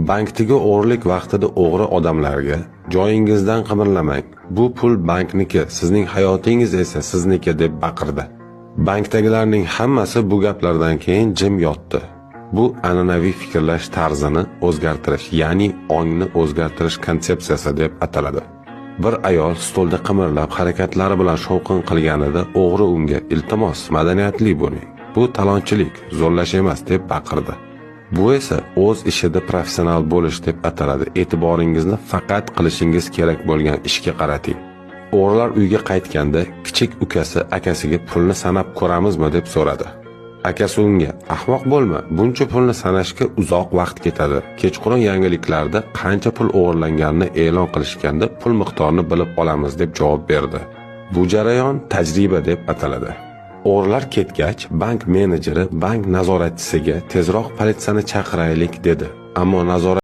Bankdagi o'g'rilik vaqtida o'g'ri odamlarga joyingizdan qimirlamang. Bu pul bankniki, sizning hayotingiz esa sizniki deb baqirdi. Bankdagilarning hammasi bu gaplardan keyin jim yotdi. Bu an'anaviy fikrlash tarzini o'zgartirish, ya'ni ongni o'zgartirish konsepsiyasi deb ataladi. Bir ayol stolda qimirlab harakatlari bilan shovqin qilganida o'g'ri unga "Iltimos, madaniyatli bo'ling. Bu talonchilik, zo'rlash emas" deb baqirdi. Bu esa o'z ishida professional bo'lish deb ataladi. E'tiboringizni faqat qilishingiz kerak bo'lgan ishga qarating. O'g'rilar uyga qaytganda kichik ukasi akasiga "Pulni sanab ko'ramizmi?" deb so'radi. Akasi unga "Ahmoq bo'lma, buncha pulni sanashga uzoq vaqt ketadi. Kechqurun yangiliklarda qancha pul o'g'irlanganini e'lon qilishganda pul miqdorini bilib olamiz" deb javob berdi. Bu jarayon tajriba deb ataladi. O'g'rilar ketgach, bank menejeri bank nazoratchisiga "Tezroq politsiyani chaqiraylik" dedi. Ammo nazorat